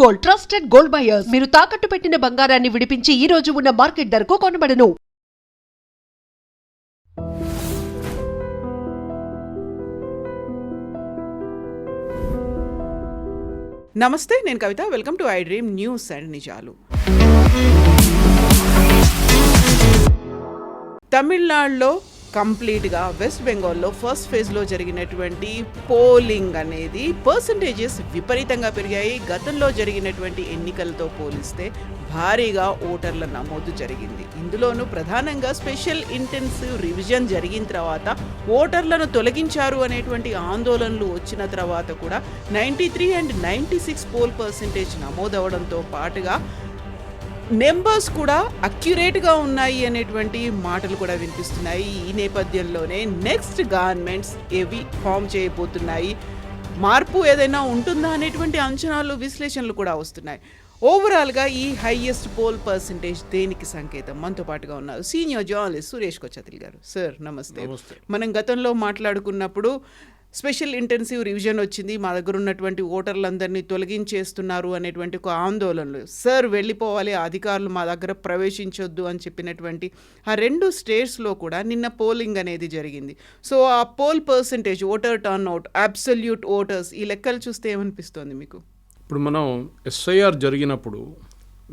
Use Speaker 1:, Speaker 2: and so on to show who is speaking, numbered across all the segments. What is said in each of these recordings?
Speaker 1: Gold, trusted gold buyers. మీరు తాకట్టు పెట్టిన బంగారాన్ని విడిపించి ఈ రోజు ఉన్న మార్కెట్ ధరకు కొనబడను.
Speaker 2: నమస్తే, నేను Kavitha. Welcome to I dream news and నిజాలు. తమిళనాడులో కంప్లీట్గా వెస్ట్ బెంగాల్లో ఫస్ట్ ఫేజ్లో జరిగినటువంటి పోలింగ్ అనేది పర్సంటేజెస్ విపరీతంగా పెరిగాయి. గతంలో జరిగినటువంటి ఎన్నికలతో పోలిస్తే భారీగా ఓటర్ల నమోదు జరిగింది. ఇందులోనూ ప్రధానంగా స్పెషల్ ఇంటెన్సివ్ రివిజన్ జరిగిన తర్వాత ఓటర్లను తొలగించారు అనేటువంటి ఆందోళనలు వచ్చిన తర్వాత కూడా 93 and 96 పోల్ పర్సంటేజ్ నమోదవడంతో పాటుగా నెంబర్స్ కూడా అక్యురేట్గా ఉన్నాయి అనేటువంటి మాటలు కూడా వినిపిస్తున్నాయి. ఈ నేపథ్యంలోనే నెక్స్ట్ గవర్నమెంట్స్ ఏవి ఫామ్ చేయబోతున్నాయి, మార్పు ఏదైనా ఉంటుందా అనేటువంటి అంచనాలు, విశ్లేషణలు కూడా వస్తున్నాయి. ఓవరాల్గా ఈ హైయెస్ట్ పోల్ పర్సంటేజ్ దేనికి సంకేతం? మనతో పాటుగా ఉన్నారు సీనియర్ జర్నలిస్ట్ సురేష్ కొచ్చతిల్ గారు. సార్ నమస్తే. మనం గతంలో మాట్లాడుకున్నప్పుడు స్పెషల్ ఇంటెన్సివ్ రివిజన్ వచ్చింది, మా దగ్గర ఉన్నటువంటి ఓటర్లందరినీ తొలగించేస్తున్నారు అనేటువంటి ఒక ఆందోళనలు. సార్ వెళ్ళిపోవాలి, అధికారులు మా దగ్గర ప్రవేశించొద్దు అని చెప్పినటువంటి ఆ రెండు స్టేట్స్లో కూడా నిన్న పోలింగ్ అనేది జరిగింది. సో ఆ pole percentage, voter turn out, absolute voters, ఈ లెక్కలు చూస్తే ఏమనిపిస్తుంది మీకు?
Speaker 3: ఇప్పుడు మనం ఎస్ఐఆర్ జరిగినప్పుడు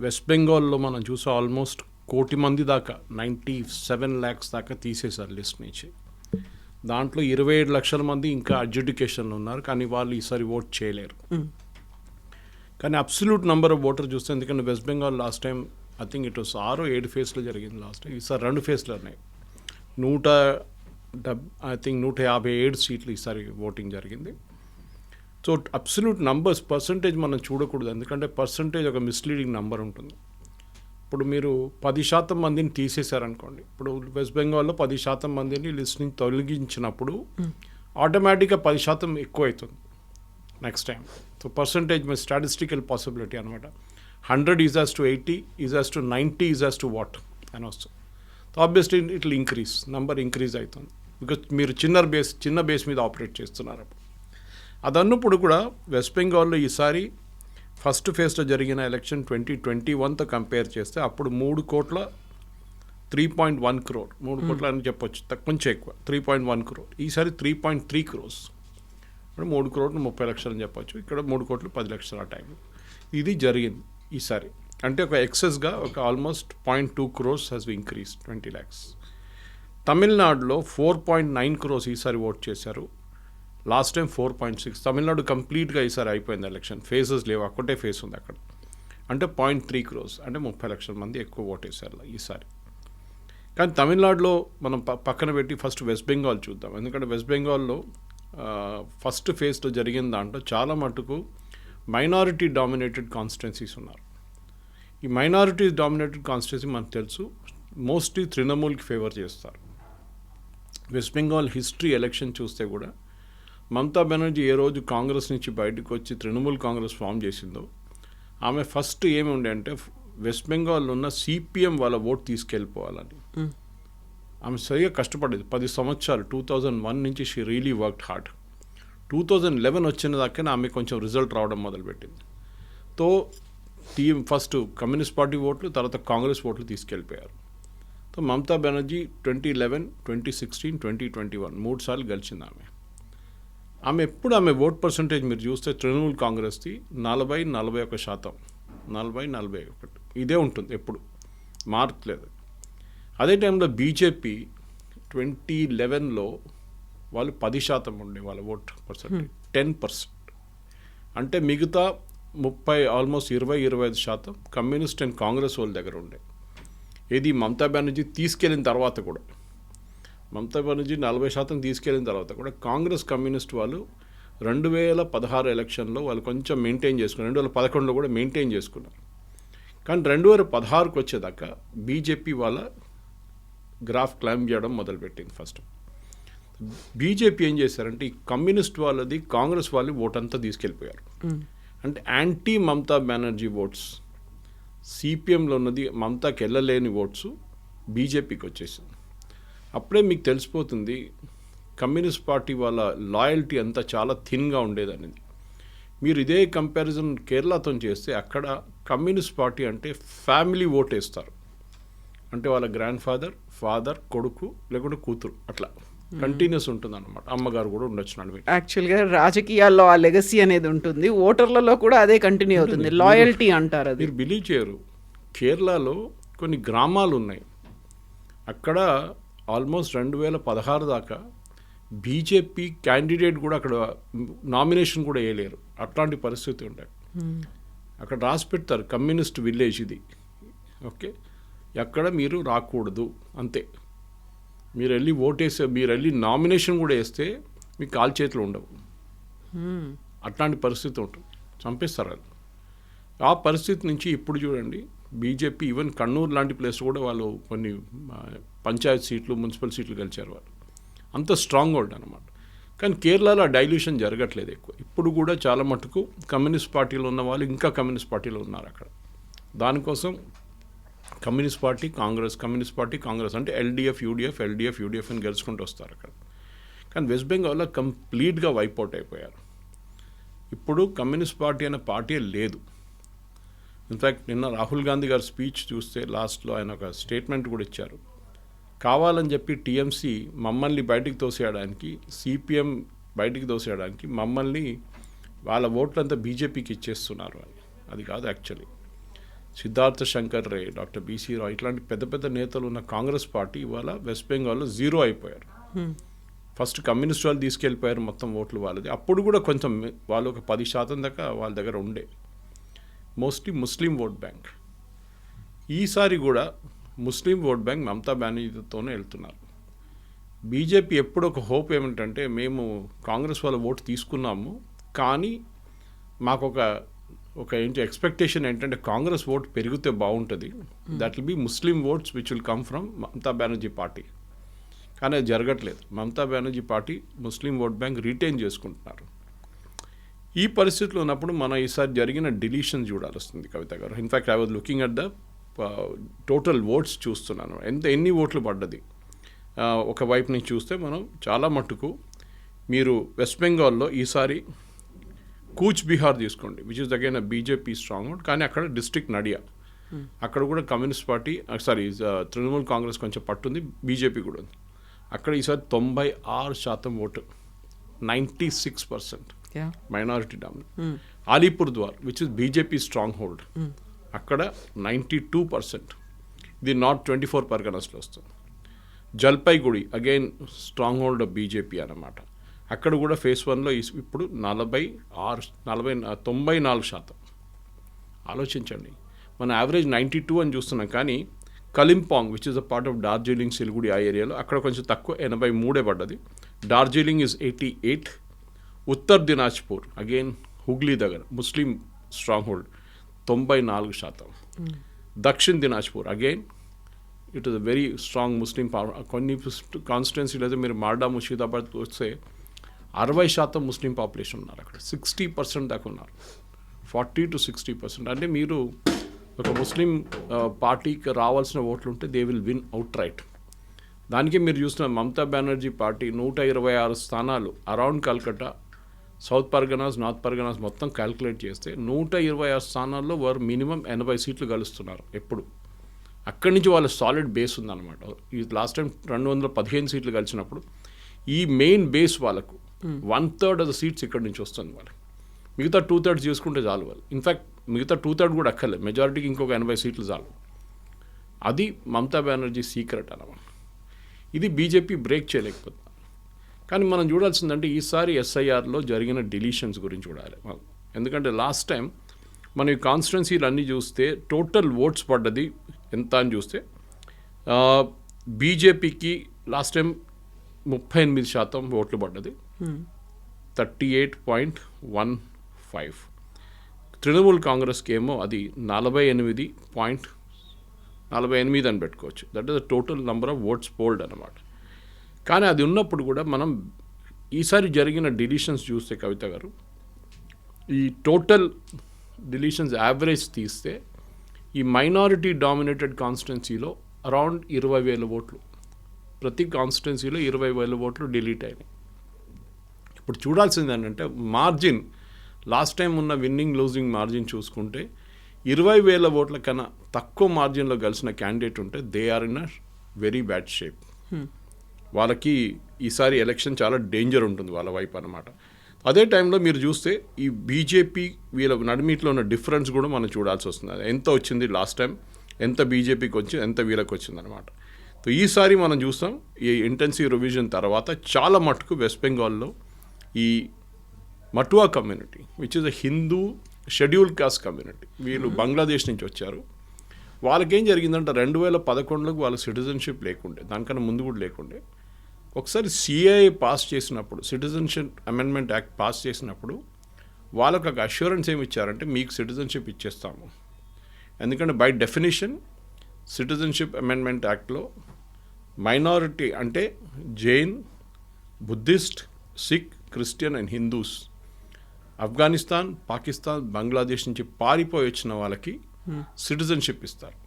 Speaker 3: వెస్ట్ బెంగాల్లో మనం చూసే ఆల్మోస్ట్ 1 కోటి మంది దాకా 97 lakhs దాకా తీసేశారు లిస్ట్ నుంచి. దాంట్లో 27 లక్షల మంది ఇంకా అడ్జుడికేషన్లో ఉన్నారు, కానీ వాళ్ళు ఈసారి ఓట్ చేయలేరు. కానీ అబ్సల్యూట్ నెంబర్ ఆఫ్ ఓటర్ చూస్తే, ఎందుకంటే west Bengal last time I think it was 6 or 7 ఫేజ్లో జరిగింది లాస్ట్ టైం. ఈసారి 2 ఫేజ్లు ఉన్నాయి. 157 సీట్లు ఈసారి ఓటింగ్ జరిగింది. సో అబ్సల్యూట్ నంబర్స్, పర్సంటేజ్ మనం చూడకూడదు, ఎందుకంటే పర్సంటేజ్ ఒక మిస్లీడింగ్ నెంబర్ ఉంటుంది. ఇప్పుడు మీరు 10% మందిని తీసేశారనుకోండి, ఇప్పుడు వెస్ట్ బెంగాల్లో 10% మందిని లిస్ట్ నుంచి తొలగించినప్పుడు ఆటోమేటిక్గా 10% ఎక్కువ అవుతుంది నెక్స్ట్ టైం. సో పర్సంటేజ్ మీ స్టాటిస్టికల్ పాసిబిలిటీ అనమాట. 100 is as to 80, is as to 90, is as to what అని వస్తుంది. So obviously it will increase, number increase అవుతుంది, బికాజ్ మీరు చిన్న బేస్ మీద ఆపరేట్ చేస్తున్నారు. అదన్నప్పుడు కూడా వెస్ట్ బెంగాల్లో ఈసారి ఫస్ట్ ఫేజ్లో జరిగిన ఎలక్షన్ 2021తో కంపేర్ చేస్తే అప్పుడు 3.1 crore 3 కోట్ల అని చెప్పొచ్చు, కొంచెం ఎక్కువ, 3.1 crore. ఈసారి 3.3 crores, 3 crores 30 లక్షలు అని చెప్పొచ్చు. ఇక్కడ 3 కోట్లు 10 లక్షలు ఆ టైం ఇది జరిగింది ఈసారి. అంటే ఒక ఎక్సెస్గా ఒక almost 0.2 crores has increase 20 lakhs. తమిళనాడులో 4.9 crores ఈసారి ఓట్ చేశారు, లాస్ట్ టైం 4.6. తమిళనాడు కంప్లీట్గా ఈసారి అయిపోయింది ఎలక్షన్, ఫేజెస్ లేవు, ఒక్కటే ఫేజ్ ఉంది అక్కడ. అంటే 0.3 crores, అంటే 30 లక్షల మంది ఎక్కువ ఓటేశారు ఈసారి. కానీ తమిళనాడులో మనం పక్కన పెట్టి ఫస్ట్ వెస్ట్ బెంగాల్ చూద్దాం, ఎందుకంటే వెస్ట్ బెంగాల్లో ఫస్ట్ ఫేజ్లో జరిగిన దాంట్లో చాలా మటుకు మైనారిటీ డామినేటెడ్ కాన్స్టిట్యున్సీస్ ఉన్నారు. ఈ మైనారిటీ డామినేటెడ్ కాన్స్టిట్యున్సీ మనకు తెలుసు మోస్ట్లీ తృణమూల్కి ఫేవర్ చేస్తారు. వెస్ట్ బెంగాల్ హిస్టరీ ఎలక్షన్ చూస్తే కూడా మమతా బెనర్జీ ఏ రోజు కాంగ్రెస్ నుంచి బయటకు వచ్చి తృణమూల్ కాంగ్రెస్ ఫామ్ చేసిందో, ఆమె ఫస్ట్ ఏమి ఉండే అంటే వెస్ట్ బెంగాల్లో ఉన్న సిపిఎం వాళ్ళ ఓట్ తీసుకెళ్ళిపోవాలని ఆమె సరిగా కష్టపడేది. 10 సంవత్సరాలు 2001 నుంచి షీ రియలీ వర్క్డ్ హార్డ్. 2011 వచ్చిన దాకా ఆమె కొంచెం రిజల్ట్ రావడం మొదలుపెట్టింది. తో టీం ఫస్ట్ కమ్యూనిస్ట్ పార్టీ ఓట్లు, తర్వాత కాంగ్రెస్ ఓట్లు తీసుకెళ్ళిపోయారు. తో మమతా బెనర్జీ 2011, 2016, 2021 3 సార్లు గెలిచింది ఆమె. ఆమె ఓట్ పర్సంటేజ్ మీరు చూస్తే తృణమూల్ కాంగ్రెస్ది 40-41%, 40-41 ఇదే ఉంటుంది, ఎప్పుడు మార్చలేదు. అదే టైంలో బీజేపీ 2011లో వాళ్ళు 10% ఉండే వాళ్ళ ఓట్ పర్సంటేజ్, 10%. అంటే మిగతా 30, ఆల్మోస్ట్ 20-25% కమ్యూనిస్ట్ అండ్ కాంగ్రెస్ వాళ్ళ దగ్గర ఉండే. ఇది మమతా బెనర్జీ తీసుకెళ్ళిన తర్వాత కూడా, మమతా బెనర్జీ 40% తీసుకెళ్ళిన తర్వాత కూడా కాంగ్రెస్ కమ్యూనిస్ట్ వాళ్ళు 2016 ఎలక్షన్లో వాళ్ళు కొంచెం మెయింటైన్ చేసుకున్నారు, 2011లో కూడా మెయింటైన్ చేసుకున్నారు. కానీ 2016కి వచ్చేదాకా బీజేపీ వాళ్ళ గ్రాఫ్ క్లైంబ్ చేయడం మొదలుపెట్టింది. ఫస్ట్ బీజేపీ ఏం చేశారంటే ఈ కమ్యూనిస్ట్ వాళ్ళది కాంగ్రెస్ వాళ్ళు ఓట్ అంతా తీసుకెళ్ళిపోయారు. అంటే యాంటీ మమతా బెనర్జీ ఓట్స్, సిపిఎంలో ఉన్నది మమతాకి వెళ్ళలేని ఓట్స్ బీజేపీకి వచ్చేసింది. అప్పుడే మీకు తెలిసిపోతుంది కమ్యూనిస్ట్ పార్టీ వాళ్ళ లాయల్టీ అంతా చాలా థిన్గా ఉండేదనేది. మీరు ఇదే కంపారిజన్ కేరళతో చేస్తే అక్కడ కమ్యూనిస్ట్ పార్టీ అంటే ఫ్యామిలీ ఓట్ వేస్తారు, అంటే వాళ్ళ గ్రాండ్ ఫాదర్ కొడుకు లేకుంటే కూతురు అట్లా కంటిన్యూస్ ఉంటుంది అనమాట. అమ్మగారు కూడా ఉండొచ్చు నడిమి.
Speaker 2: యాక్చువల్గా రాజకీయాల్లో ఆ లెగసీ అనేది ఉంటుంది, ఓటర్లలో కూడా అదే కంటిన్యూ అవుతుంది, లాయల్టీ అంటారు అది.
Speaker 3: మీరు బిలీవ్ చేయరు, కేరళలో కొన్ని గ్రామాలు ఉన్నాయి, అక్కడ ఆల్మోస్ట్ 2016 దాకా బీజేపీ క్యాండిడేట్ కూడా అక్కడ నామినేషన్ కూడా వేయలేరు, అట్లాంటి పరిస్థితి ఉంటాయి. అక్కడ రాసి పెడతారు కమ్యూనిస్ట్ విలేజ్ ఇది, ఓకే, ఎక్కడ మీరు రాకూడదు అంతే. మీరు వెళ్ళి ఓటేస్తే, మీరు వెళ్ళి నామినేషన్ కూడా వేస్తే మీకు కాలు చేతులు ఉండవు, అట్లాంటి పరిస్థితి ఉంటుంది, చంపేస్తారు అది. ఆ పరిస్థితి నుంచి ఇప్పుడు చూడండి బీజేపీ ఈవెన్ కണ്ണూరు లాంటి ప్లేస్ కూడా వాళ్ళు కొన్ని పంచాయత్ సీట్లు మున్సిపల్ సీట్లు గెలిచారు వాళ్ళు, అంత స్ట్రాంగ్ హోల్డ్ అనమాట. కానీ కేరళలో డైల్యూషన్ జరగట్లేదు ఎక్కువ, ఇప్పుడు కూడా చాలా మటుకు కమ్యూనిస్ట్ పార్టీలో ఉన్న వాళ్ళు ఇంకా కమ్యూనిస్ట్ పార్టీలో ఉన్నారు అక్కడ. దానికోసం కమ్యూనిస్ట్ పార్టీ కాంగ్రెస్ అంటే ఎల్డీఎఫ్ యూడీఎఫ్ అని గెలుచుకుంటూ వస్తారు అక్కడ. కానీ వెస్ట్ బెంగాల్లో కంప్లీట్గా వైపౌట్ అయిపోయారు. ఇప్పుడు కమ్యూనిస్ట్ పార్టీ అనే పార్టీ లేదు. ఇన్ఫ్యాక్ట్ నిన్న రాహుల్ గాంధీ గారి స్పీచ్ చూస్తే లాస్ట్లో ఆయన ఒక స్టేట్మెంట్ కూడా ఇచ్చారు, కావాలని చెప్పి టీఎంసీ మమ్మల్ని బయటికి తోసేయడానికి, సిపిఎం బయటికి తోసేయడానికి మమ్మల్ని వాళ్ళ ఓట్లంతా బీజేపీకి ఇచ్చేస్తున్నారు అని. అది కాదు యాక్చువల్లీ. సిద్ధార్థ శంకర్ రే, డాక్టర్ బీసీ రావు ఇట్లాంటి పెద్ద పెద్ద నేతలు ఉన్న కాంగ్రెస్ పార్టీ ఇవాళ వెస్ట్ బెంగాల్లో 0 అయిపోయారు. ఫస్ట్ కమ్యూనిస్ట్ వాళ్ళు తీసుకెళ్ళిపోయారు మొత్తం ఓట్లు వాళ్ళది, అప్పుడు కూడా కొంచెం వాళ్ళు ఒక 10% దాకా వాళ్ళ దగ్గర ఉండే, మోస్ట్లీ ముస్లిం ఓట్ బ్యాంక్. ఈసారి కూడా ముస్లిం ఓట్ బ్యాంక్ మమతా బెనర్జీతోనే వెళ్తున్నారు. బీజేపీ ఎప్పుడు ఒక హోప్ ఏమిటంటే, మేము కాంగ్రెస్ వాళ్ళ ఓటు తీసుకున్నాము కానీ మాకు ఒక ఏంటి ఎక్స్పెక్టేషన్ ఏంటంటే కాంగ్రెస్ ఓట్ పెరిగితే బాగుంటుంది, that will be Muslim oats which will come from Mamata Banerjee party. కానీ అది జరగట్లేదు. Mamata Banerjee party Muslim vote bank retain చేసుకుంటున్నారు. ఈ పరిస్థితిలో ఉన్నప్పుడు మనం ఈసారి జరిగిన డిలీషన్ చూడాల్సింది కవిత గారు. In fact I was looking at the total votes చూస్తున్నాను, ఎన్ని ఓట్లు పడ్డది. ఒకవైపు నుంచి చూస్తే మనం చాలా మట్టుకు మీరు వెస్ట్ బెంగాల్లో ఈసారి కూచ్ బీహార్ తీసుకోండి, which is again BJP strong hold, కానీ అక్కడ డిస్ట్రిక్ట్ నడియా, అక్కడ కూడా కమ్యూనిస్ట్ పార్టీ తృణమూల్ కాంగ్రెస్ కొంచెం పట్టుంది, బీజేపీ కూడా ఉంది. అక్కడ ఈసారి 96% ఓటు, 96% minority dominate. Alipurduar which is BJP strong hold, అక్కడ 92%, ఇది నార్త్ 24 పర్గనస్లో వస్తుంది. Jalpaiguri again strong hold of BJP అన్నమాట, అక్కడ కూడా ఫేజ్ 1లో ఇప్పుడు 94%. ఆలోచించండి, మన యావరేజ్ 92 అని చూస్తున్నాం, కానీ Kalimpong which is a part of Darjeeling Siliguri ఆ ఏరియాలో అక్కడ కొంచెం తక్కువ 83 పడ్డది. డార్జిలింగ్ ఇస్ 88. ఉత్తర్ దినాజ్పూర్ అగైన్ హుగ్లీ దగ్గర Muslim strong hold 94%. Dakshin Dinajpur again it is a very strong Muslim కొన్ని కాన్స్టిట్యున్సీలు అయితే మీరు మాల్డా ముషీదాబాద్ వస్తే 60% ముస్లిం పాపులేషన్ ఉన్నారు అక్కడ, 60% దాకా ఉన్నారు, 40 to 60%. అంటే మీరు ఒక ముస్లిం పార్టీకి రావాల్సిన ఓట్లు ఉంటే they will win out right. దానికే మీరు చూసిన మమతా బెనర్జీ పార్టీ 126 స్థానాలు around Calcutta, south Parganas, north Parganas మొత్తం క్యాల్కులేట్ చేస్తే 126 స్థానాల్లో వారు మినిమం 80 సీట్లు గెలుస్తున్నారు ఎప్పుడు. అక్కడి నుంచి వాళ్ళ సాలిడ్ బేస్ ఉందన్నమాట. ఈ లాస్ట్ టైం 215 సీట్లు గెలిచినప్పుడు ఈ మెయిన్ బేస్ వాళ్ళకు 1/3 ఆఫ్ ద సీట్స్ ఇక్కడి నుంచి వస్తుంది వాళ్ళకి. మిగతా 2/3 చూసుకుంటే చాలు వాళ్ళు. ఇన్ఫ్యాక్ట్ మిగతా 2/3 కూడా అక్కర్లేదు, మెజారిటీకి ఇంకొక 80 సీట్లు చాలు. అది మమతా బెనర్జీ సీక్రెట్ అన్నమాట. ఇది బీజేపీ బ్రేక్ చేయలేకపోతుంది. కానీ మనం చూడాల్సిందంటే ఈసారి ఎస్ఐఆర్లో జరిగిన డిలీషన్స్ గురించి చూడాలి. ఎందుకంటే లాస్ట్ టైం మనం ఈ కాన్స్టిట్యున్సీలు అన్నీ చూస్తే టోటల్ ఓట్స్ పడ్డది ఎంత అని చూస్తే బీజేపీకి లాస్ట్ టైం 38% ఓట్లు పడ్డది, 38.15. తృణమూల్ కాంగ్రెస్కి ఏమో అది 48.48 అని పెట్టుకోవచ్చు. That is the total number of votes fold అన్నమాట. కానీ అది ఉన్నప్పుడు కూడా మనం ఈసారి జరిగిన డిలీషన్స్ చూస్తే కవిత గారు, ఈ టోటల్ డిలీషన్స్ యావరేజ్ తీస్తే ఈ మైనారిటీ డామినేటెడ్ కాన్స్టిట్యున్సీలో అరౌండ్ 20,000 ఓట్లు, ప్రతి కాన్స్టిట్యున్సీలో 20,000 ఓట్లు డిలీట్ అయినాయి. ఇప్పుడు చూడాల్సింది ఏంటంటే మార్జిన్ లాస్ట్ టైం ఉన్న విన్నింగ్ లూజింగ్ మార్జిన్ చూసుకుంటే 20,000 ఓట్ల కన్నా తక్కువ మార్జిన్లో గెలిచిన క్యాండిడేట్ ఉంటే they are in a very bad shape. వాళ్ళకి ఈసారి ఎలక్షన్ చాలా డేంజర్ ఉంటుంది వాళ్ళ వైపు అన్నమాట. అదే టైంలో మీరు చూస్తే ఈ బీజేపీ వీళ్ళ నడిమిట్లో ఉన్న డిఫరెన్స్ కూడా మనం చూడాల్సి వస్తుంది. అది ఎంత వచ్చింది లాస్ట్ టైం, ఎంత బీజేపీకి వచ్చి ఎంత వీళ్ళకి వచ్చింది అనమాట. సో ఈసారి మనం చూస్తాం ఈ ఇంటెన్సివ్ రివిజన్ తర్వాత చాలా మటుకు వెస్ట్ బెంగాల్లో ఈ Matua community which is a Hindu scheduled caste community, వీళ్ళు బంగ్లాదేశ్ నుంచి వచ్చారు. వాళ్ళకేం జరిగిందంటే 2011లో వాళ్ళ సిటిజన్షిప్ లేకుండే, దానికన్నా ముందు కూడా లేకుండే. ఒకసారి సిఏఏ పాస్ చేసినప్పుడు, సిటిజన్షిప్ అమెండ్మెంట్ యాక్ట్ పాస్ చేసినప్పుడు వాళ్ళకు ఒక అష్యూరెన్స్ ఏమి ఇచ్చారంటే మీకు సిటిజన్షిప్ ఇచ్చేస్తాము. ఎందుకంటే బై డెఫినేషన్ సిటిజన్షిప్ అమెండ్మెంట్ యాక్ట్లో మైనారిటీ అంటే Jain, Buddhist, Sikh, Christian and Hindus Afghanistan, Pakistan, Bangladesh నుంచి పారిపోయి వచ్చిన వాళ్ళకి సిటిజన్షిప్ ఇస్తారు.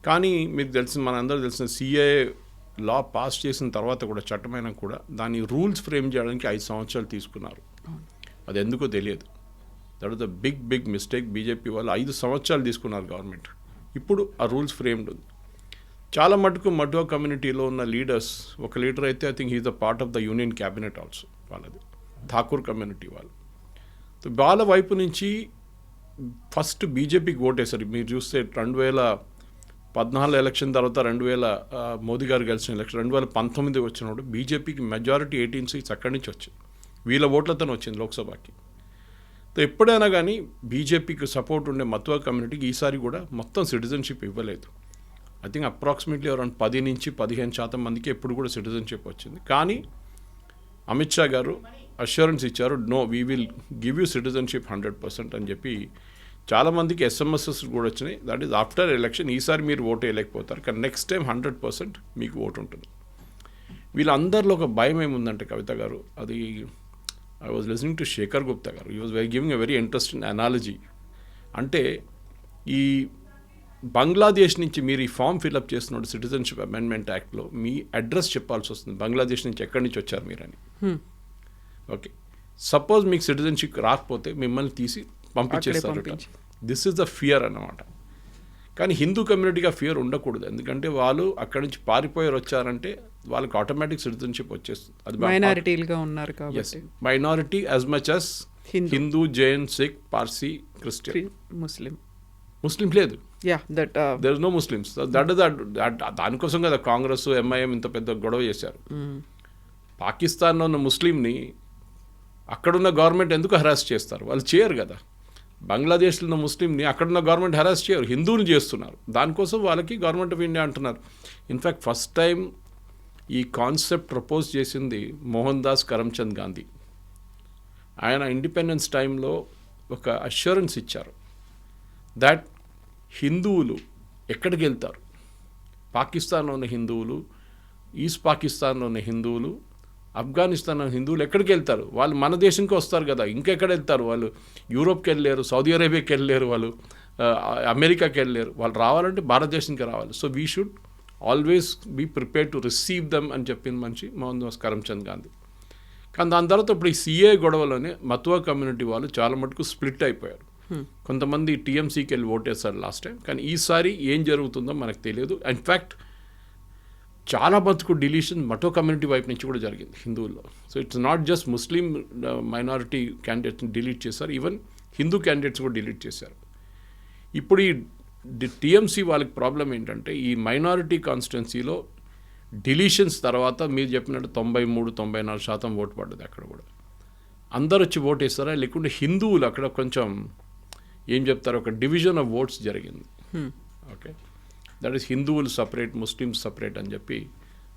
Speaker 3: కానీ మీకు తెలిసిన మనందరూ తెలిసిన సిఏఏ లా పాస్ చేసిన తర్వాత కూడా, చట్టమైన కూడా దాని రూల్స్ ఫ్రేమ్ చేయడానికి 5 సంవత్సరాలు తీసుకున్నారు. అది ఎందుకో తెలియదు. That is the big mistake. BJP వాళ్ళు 5 సంవత్సరాలు తీసుకున్నారు గవర్నమెంట్. ఇప్పుడు ఆ రూల్స్ ఫ్రేమ్డ్ ఉంది. చాలా మటుకు మటువా కమ్యూనిటీలో ఉన్న లీడర్స్, ఒక లీడర్ అయితే I think he's the part of the union cabinet also, వాళ్ళది ఠాకూర్ కమ్యూనిటీ వాళ్ళు. సో వాళ్ళ వైపు నుంచి ఫస్ట్ బీజేపీకి ఓటేశారు. మీరు చూస్తే 2014 ఎలక్షన్ తర్వాత మోదీ గారు గెలిచిన ఎలక్షన్ 2019 వచ్చినప్పుడు బీజేపీకి మెజారిటీ 18 సీట్స్ అక్కడి నుంచి వచ్చింది. వీళ్ళ ఓట్లతో వచ్చింది లోక్సభకి. సో ఎప్పుడైనా కానీ బీజేపీకి సపోర్ట్ ఉండే మతువా కమ్యూనిటీకి ఈసారి కూడా మొత్తం సిటిజన్షిప్ ఇవ్వలేదు. ఐ థింక్ అప్రాక్సిమేట్లీ అరౌండ్ 10 నుంచి 15% మందికి ఎప్పుడు కూడా సిటిజన్షిప్ వచ్చింది. కానీ అమిత్ షా గారు అష్యూరెన్స్ ఇచ్చారు, no we will give you citizenship 100% అని చెప్పి. చాలామందికి ఎస్ఎంఎస్ఎస్ కూడా వచ్చినాయి. That is after election. ఈసారి మీరు ఓటు వేయలేకపోతారు, కానీ నెక్స్ట్ టైం 100% మీకు ఓటు ఉంటుంది. వీళ్ళందరిలో ఒక భయం ఏముందంటే కవిత గారు, అది I was listening to Shekhar Gupta గారు, he was giving a very interesting analogy. అంటే ఈ బంగ్లాదేశ్ నుంచి మీరు ఈ ఫామ్ ఫిల్అప్ చేస్తున్నప్పుడు సిటిజన్షిప్ అమెండ్మెంట్ యాక్ట్లో మీ అడ్రస్ చెప్పాల్సి వస్తుంది, బంగ్లాదేశ్ నుంచి ఎక్కడి నుంచి వచ్చారు మీరని. ఓకే, సపోజ్ మీకు సిటిజన్షిప్ రాకపోతే మిమ్మల్ని తీసి పంపించేస్తారు. దిస్ ఇస్ ద ఫియర్ అన్నమాట. కానీ హిందూ కమ్యూనిటీగా ఫియర్ ఉండకూడదు, ఎందుకంటే వాళ్ళు అక్కడి నుంచి పారిపోయారు వచ్చారంటే వాళ్ళకి ఆటోమేటిక్ సిటిజన్షిప్ వచ్చేస్తుంది. అది
Speaker 2: మైనారిటీలుగా ఉన్నారు కాబట్టి,
Speaker 3: minority as much as Hindu, Jain, Sikh, Parsi, Christian, Muslim లేదు. There is no Muslims. దానికోసం కదా కాంగ్రెస్, ఎంఐఎం ఇంత పెద్ద గొడవ చేశారు. పాకిస్తాన్లో ఉన్న ముస్లింని అక్కడున్న గవర్నమెంట్ ఎందుకు హెరాస్ చేస్తారు? వాళ్ళు చేయరు కదా. బంగ్లాదేశ్లో ఉన్న ముస్లింని అక్కడున్న గవర్నమెంట్ హెరాస్ చేయరు, హిందూని చేస్తున్నారు. దానికోసం వాళ్ళకి గవర్నమెంట్ ఆఫ్ ఇండియా అంటున్నారు. ఇన్ఫ్యాక్ట్ ఫస్ట్ టైం ఈ కాన్సెప్ట్ ప్రపోజ్ చేసింది మోహన్ దాస్ కరమ్చంద్ గాంధీ. ఆయన ఇండిపెండెన్స్ టైంలో ఒక అష్యూరెన్స్ ఇచ్చారు దట్ హిందువులు ఎక్కడికి వెళ్తారు, పాకిస్తాన్లో ఉన్న హిందువులు, ఈస్ట్ పాకిస్తాన్లో ఉన్న హిందువులు, ఆఫ్ఘనిస్తాన్లో హిందువులు ఎక్కడికి వెళ్తారు? వాళ్ళు మన దేశంకి వస్తారు కదా, ఇంకెక్కడ వెళ్తారు? వాళ్ళు యూరోప్కి వెళ్ళలేరు, సౌదీ అరేబియాకి వెళ్ళలేరు, వాళ్ళు అమెరికాకి వెళ్ళలేరు. వాళ్ళు రావాలంటే భారతదేశానికి రావాలి. So we should always be prepared to receive them అని చెప్పింది మనిషి మోహన్ దాస్ కరమ్చంద్ గాంధీ. కానీ దాని తర్వాత ఇప్పుడు ఈ సిఏ గొడవలోనే మతువా కమ్యూనిటీ వాళ్ళు చాలా మటుకు స్ప్లిట్ అయిపోయారు. కొంతమంది టీఎంసీకి వెళ్ళి ఓటేస్తారు లాస్ట్ టైం. కానీ ఈసారి ఏం జరుగుతుందో మనకు తెలియదు. ఇన్ఫ్యాక్ట్ చాలా మటుకు డిలీషన్ మటో కమ్యూనిటీ వైపు నుంచి కూడా జరిగింది హిందువుల్లో. So it's not just Muslim minority క్యాండిడేట్స్ని డిలీట్ చేశారు, ఈవెన్ హిందూ క్యాండిడేట్స్ కూడా డిలీట్ చేశారు. ఇప్పుడు ఈ టీఎంసీ వాళ్ళకి ప్రాబ్లం ఏంటంటే ఈ మైనారిటీ కాన్స్టిట్యున్సీలో డిలీషన్స్ తర్వాత మీరు చెప్పినట్టు 93-94% ఓటు పడ్డది. అక్కడ కూడా అందరు వచ్చి ఓటు వేస్తారా, లేకుంటే హిందువులు అక్కడ కొంచెం ఏం చెప్తారు, ఒక డివిజన్ ఆఫ్ ఓట్స్ జరిగింది. ఓకే, దట్ ఈస్ హిందువులు సపరేట్, ముస్లిమ్స్ సపరేట్ అని చెప్పి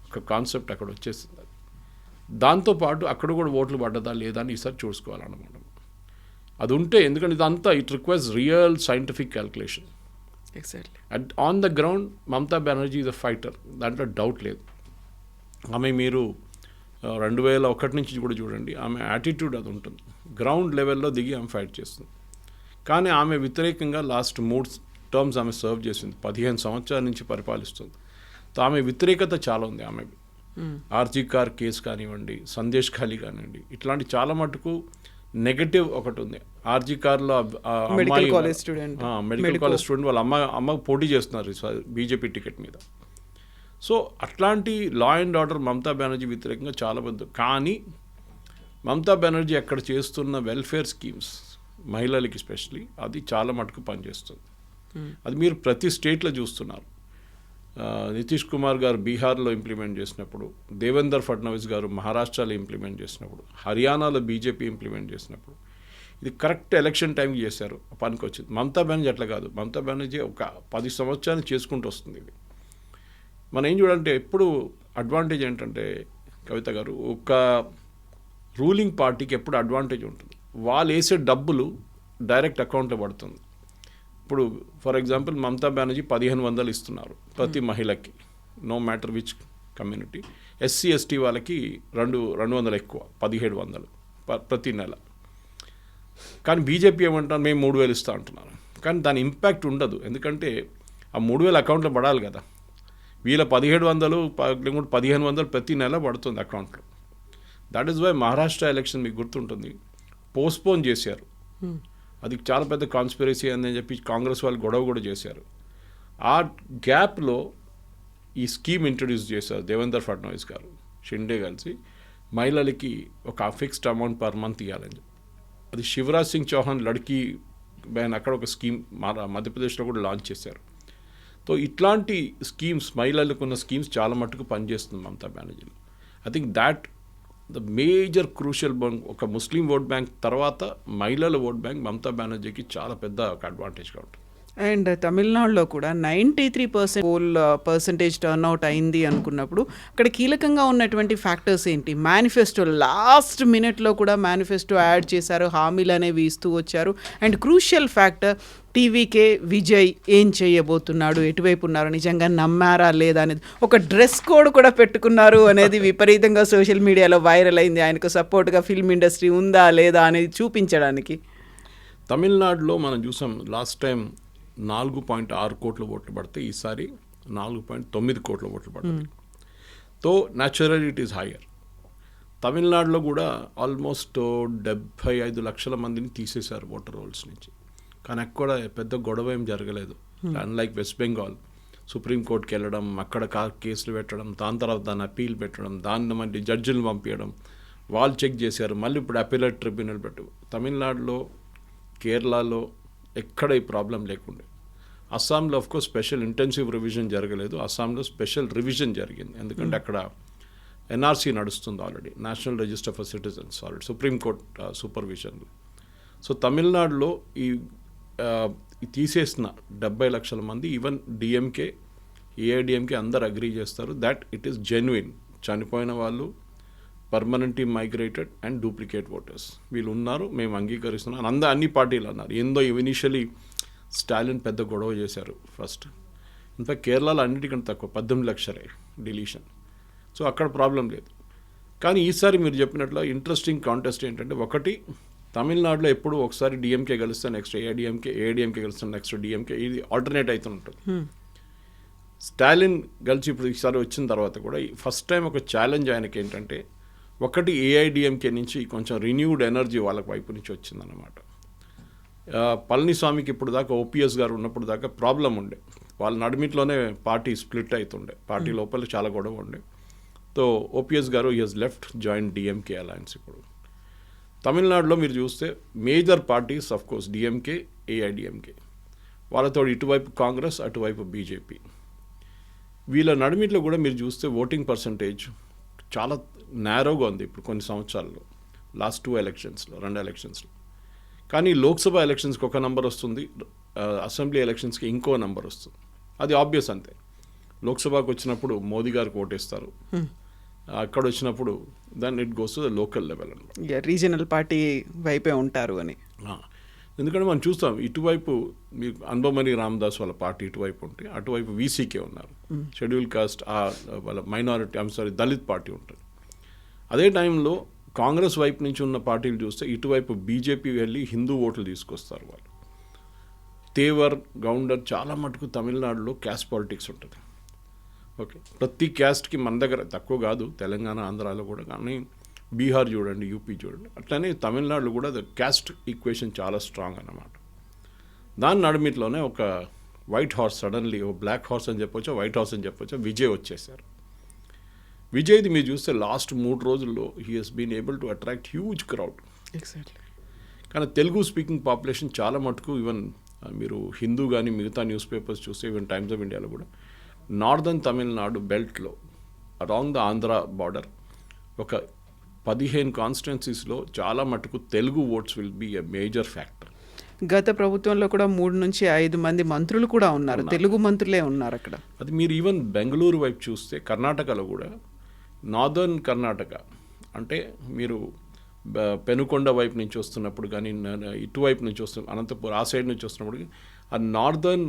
Speaker 3: ఒక కాన్సెప్ట్ అక్కడ వచ్చేస్తుంది. దాంతోపాటు అక్కడ కూడా ఓట్లు పడ్డదా లేదా అని ఈసారి చూసుకోవాలన్నమాట. అది ఉంటే, ఎందుకంటే ఇదంతా it requires real scientific calculation.
Speaker 2: Exactly.
Speaker 3: And on the ground Mamata Banerjee is a fighter, దాంట్లో డౌట్ లేదు. ఆమె మీరు 2001 నుంచి కూడా చూడండి, ఆమె యాటిట్యూడ్ అది ఉంటుంది. గ్రౌండ్ లెవెల్లో దిగి ఆమె ఫైట్ చేస్తుంది. కానీ ఆమె వ్యతిరేకంగా లాస్ట్ 3 టర్మ్స్ ఆమె సర్వ్ చేసింది, 15 సంవత్సరాల నుంచి పరిపాలిస్తుంది. సో ఆమె వ్యతిరేకత చాలా ఉంది. ఆమె ఆర్జీ కార్ కేసు కానివ్వండి, సందేశ్ ఖాళీ కానివ్వండి, ఇట్లాంటి చాలా మటుకు నెగటివ్ ఒకటి ఉంది. ఆర్జీ కార్లో
Speaker 2: medical college student
Speaker 3: medical college student వాళ్ళ అమ్మకు పోటీ చేస్తున్నారు బీజేపీ టికెట్ మీద. సో అట్లాంటి law and order Mamata Banerjee వ్యతిరేకంగా చాలా పెద్ద. కానీ మమతా బెనర్జీ అక్కడ చేస్తున్న వెల్ఫేర్ స్కీమ్స్ మహిళలకి స్పెషలీ అది చాలా మటుకు పనిచేస్తుంది. అది మీరు ప్రతి స్టేట్లో చూస్తున్నారు. నితీష్ కుమార్ గారు బీహార్లో ఇంప్లిమెంట్ చేసినప్పుడు, దేవేందర్ ఫడ్నవీస్ గారు మహారాష్ట్రలో ఇంప్లిమెంట్ చేసినప్పుడు, హర్యానాలో బీజేపీ ఇంప్లిమెంట్ చేసినప్పుడు, ఇది కరెక్ట్ ఎలక్షన్ టైంకి చేశారు, పనికి వచ్చింది. మమతా బెనర్జీ అట్లా కాదు. మమతా బెనర్జీ ఒక 10 సంవత్సరాలు చేసుకుంటూ వస్తుంది. ఇది మనం ఏం చూడాలంటే ఎప్పుడు అడ్వాంటేజ్ ఏంటంటే కవిత గారు, ఒక రూలింగ్ పార్టీకి ఎప్పుడు అడ్వాంటేజ్ ఉంటుంది. వాళ్ళు వేసే డబ్బులు డైరెక్ట్ అకౌంట్లో పడుతుంది. ఇప్పుడు ఫర్ ఎగ్జాంపుల్ మమతా బెనర్జీ 1500 ఇస్తున్నారు ప్రతి మహిళకి, no matter which community. SC ST వాళ్ళకి 200 ఎక్కువ, 1700 ప్రతి నెల. కానీ బీజేపీ ఏమంటారు, మేము 3000 ఇస్తా అంటున్నారు. కానీ దాని ఇంపాక్ట్ ఉండదు, ఎందుకంటే ఆ 3000 అకౌంట్లో పడాలి కదా. వీళ్ళ 1700 1500 ప్రతి నెల పడుతుంది అకౌంట్లో. That is why Maharashtra election మీకు గుర్తుంటుంది, పోస్ట్పోన్ చేశారు. అది చాలా పెద్ద కాన్స్పిరసీ అని చెప్పి కాంగ్రెస్ వాళ్ళు గొడవ కూడా చేశారు. ఆ గ్యాప్లో ఈ స్కీమ్ ఇంట్రడ్యూస్ చేశారు దేవేందర్ ఫడ్నవీస్ గారు, షిండే కలిసి, మహిళలకి ఒక ఫిక్స్డ్ అమౌంట్ పర్ మంత్ ఇవ్వాలని. అది శివరాజ్ సింగ్ చౌహాన్ లడ్కీ బ్యాన్ అక్కడ ఒక స్కీమ్ మధ్యప్రదేశ్లో కూడా లాంచ్ చేశారు. సో ఇట్లాంటి స్కీమ్స్, మహిళలకు ఉన్న స్కీమ్స్ చాలా మట్టుకు పనిచేస్తుంది మమతా బెనర్జీలో. I think that the major crucial bank, ఒక ముస్లిం ఓట్ బ్యాంక్ తర్వాత మహిళల ఓట్ బ్యాంక్ మమతా బెనర్జీకి చాలా పెద్ద ఒక అడ్వాంటేజ్గా ఉంటుంది.
Speaker 2: అండ్ తమిళనాడులో కూడా 93% పోల్ పర్సంటేజ్ టర్న్అవుట్ అయింది అనుకున్నప్పుడు అక్కడ కీలకంగా ఉన్నటువంటి ఫ్యాక్టర్స్ ఏంటి? మేనిఫెస్టో లాస్ట్ మినిట్లో కూడా మేనిఫెస్టో యాడ్ చేశారు, హామీలు అనేవి ఇస్తూ వచ్చారు. And crucial factor TVK Vijay ఏం చేయబోతున్నాడు, ఎటువైపు ఉన్నారు, నిజంగా నమ్మారా లేదా అనేది. ఒక డ్రెస్ కోడ్ కూడా పెట్టుకున్నారు అనేది విపరీతంగా సోషల్ మీడియాలో వైరల్ అయింది. ఆయనకు సపోర్ట్గా ఫిల్మ్ ఇండస్ట్రీ ఉందా లేదా అనేది చూపించడానికి.
Speaker 3: తమిళనాడులో మనం చూసాం లాస్ట్ టైం 4.6 కోట్ల ఓట్లు పడితే ఈసారి 4.9 కోట్ల ఓట్లు పడతాయి. తో న్యాచురల్ ఇట్ ఈస్ హయ్యర్. తమిళనాడులో కూడా ఆల్మోస్ట్ 75 లక్షల మందిని తీసేశారు ఓటర్ రోల్స్ నుంచి. కానీ అక్కడ పెద్ద గొడవ ఏం జరగలేదు. అన్లైక్ వెస్ట్ బెంగాల్, సుప్రీంకోర్టుకి వెళ్ళడం, అక్కడ కేసులు పెట్టడం, దాని తర్వాత దాన్ని అప్పీల్ పెట్టడం, దాన్ని మళ్ళీ జడ్జిలు పంపించడం, వాళ్ళు చెక్ చేశారు, మళ్ళీ ఇప్పుడు అప్పీలేట్ ట్రిబ్యునల్ పెట్టు. తమిళనాడులో, కేరళలో ఎక్కడ ఈ ప్రాబ్లం లేకుండే. అస్సాంలో ఆఫ్కోర్స్ స్పెషల్ ఇంటెన్సివ్ రివిజన్ జరగలేదు, అస్సాంలో స్పెషల్ రివిజన్ జరిగింది. ఎందుకంటే అక్కడ ఎన్ఆర్సీ నడుస్తుంది already, national register for citizens, already supreme court సూపర్విజన్లో. సో తమిళనాడులో ఈ తీసేసిన 70 లక్షల మంది, ఈవెన్ డిఎంకే, ఏఐడిఎంకే అందరు అగ్రీ చేస్తారు దట్ ఇట్ ఈస్ జెన్యున్. చనిపోయిన వాళ్ళు, permanently migrated and duplicate voters వీళ్ళు ఉన్నారు, మేము అంగీకరిస్తున్నాం అన్ని పార్టీలు అన్నారు. ఏందో ఇనిషియలీ స్టాలిన్ పెద్ద గొడవ చేశారు ఫస్ట్. ఇన్ఫాక్ట్ కేరళలో అన్నిటికంటే తక్కువ 18 లక్షలే డిలీషన్. సో అక్కడ ప్రాబ్లం లేదు. కానీ ఈసారి మీరు చెప్పినట్లు ఇంట్రెస్టింగ్ కాంటెస్ట్ ఏంటంటే, ఒకటి తమిళనాడులో ఎప్పుడు ఒకసారి డిఎంకే గెలుస్తే నెక్స్ట్ ఏఐడిఎంకే గెలుస్తే నెక్స్ట్ డిఎంకే, ఇది ఆల్టర్నేట్ అవుతుంటుంది. స్టాలిన్ గెలిచి ఇప్పుడు ఈసారి వచ్చిన తర్వాత కూడా ఫస్ట్ టైం ఒక ఛాలెంజ్ ఆయనకి ఏంటంటే, ఒకటి ఏఐడిఎంకే నుంచి కొంచెం రిన్యూడ్ ఎనర్జీ వాళ్ళకి వైపు నుంచి వచ్చిందన్నమాట. పళనిస్వామికి ఇప్పుడు దాకా ఓపీఎస్ గారు ఉన్నప్పుడు దాకా ప్రాబ్లం ఉండే, వాళ్ళ నడిమిట్లోనే పార్టీ స్ప్లిట్ అవుతుండే, పార్టీ లోపల చాలా గొడవ ఉండే. సో ఓపీఎస్ గారు he has left join DMK alliance. ఇప్పుడు తమిళనాడులో మీరు చూస్తే major parties of course DMK, AIADMK, వాళ్ళతో ఇటువైపు కాంగ్రెస్, అటువైపు బీజేపీ. వీళ్ళ నడిమిట్లో కూడా మీరు చూస్తే ఓటింగ్ పర్సంటేజ్ చాలా నేరోగా ఉంది ఇప్పుడు కొన్ని సంవత్సరాల్లో, లాస్ట్ 2 ఎలక్షన్స్లో, 2 ఎలక్షన్స్లో. కానీ లోక్సభ ఎలక్షన్స్కి ఒక నంబర్ వస్తుంది, అసెంబ్లీ ఎలక్షన్స్కి ఇంకో నంబర్ వస్తుంది. అది ఆబ్వియస్ అంతే. లోక్సభకు వచ్చినప్పుడు మోదీ గారికి ఓటేస్తారు, అక్కడ వచ్చినప్పుడు దాన్ని it goes to the local level అనమాట.
Speaker 2: రీజనల్ పార్టీ వైపే ఉంటారు అని.
Speaker 3: ఎందుకంటే మనం చూస్తాం ఇటువైపు మీకు అన్బమణి రామదాస్ వాళ్ళ పార్టీ ఇటువైపు ఉంటే, అటువైపు వీసీకే ఉన్నారు, షెడ్యూల్ కాస్ట్ వాళ్ళ మైనారిటీ దళిత్ పార్టీ ఉంటుంది. అదే టైంలో కాంగ్రెస్ వైపు నుంచి ఉన్న పార్టీలు చూస్తే ఇటువైపు బీజేపీ వెళ్ళి హిందూ ఓట్లు తీసుకొస్తారు వాళ్ళు. తేవర్, గౌండర్ చాలా మటుకు తమిళనాడులో క్యాస్ట్ పాలిటిక్స్ ఉంటుంది. ఓకే, ప్రతి క్యాస్ట్కి మన దగ్గర తక్కువ కాదు, తెలంగాణ, ఆంధ్రాలో కూడా. కానీ బీహార్ చూడండి, యూపీ చూడండి. అట్లనే తమిళనాడులో కూడా క్యాస్ట్ ఈక్వేషన్ చాలా స్ట్రాంగ్ అన్నమాట. దాని నడుమిట్లోనే ఒక వైట్ హార్స్ సడన్లీ, ఒక బ్లాక్ హార్స్ అని చెప్పొచ్చు, వైట్ హార్స్ అని చెప్పొచ్చు, విజయ్ వచ్చేసారు. విజయ్ది మీరు చూస్తే లాస్ట్ 3 రోజుల్లో he has been able to attract huge crowd.
Speaker 2: Exactly.
Speaker 3: కానీ తెలుగు స్పీకింగ్ పాపులేషన్ చాలా మటుకు ఈవెన్ మీరు హిందూ కానీ మిగతా న్యూస్ పేపర్స్ చూస్తే ఈవెన్ టైమ్స్ ఆఫ్ ఇండియాలో కూడా నార్దర్న్ తమిళనాడు బెల్ట్లో అలాంగ్ ద ఆంధ్ర బార్డర్ ఒక 15 కాన్స్టిట్యున్సీస్లో చాలా మటుకు Telugu votes will be a major factor.
Speaker 2: గత ప్రభుత్వంలో కూడా 3 నుంచి 5 మంది మంత్రులు కూడా ఉన్నారు, తెలుగు మంత్రులే ఉన్నారు అక్కడ.
Speaker 3: అది మీరు ఈవెన్ బెంగళూరు వైపు చూస్తే కర్ణాటకలో కూడా నార్దర్న్ కర్ణాటక అంటే మీరు పెనుకొండ వైపు నుంచి వస్తున్నప్పుడు కానీ ఇటువైపు నుంచి వస్తున్న అనంతపురం ఆ సైడ్ నుంచి వస్తున్నప్పుడు ఆ నార్దర్న్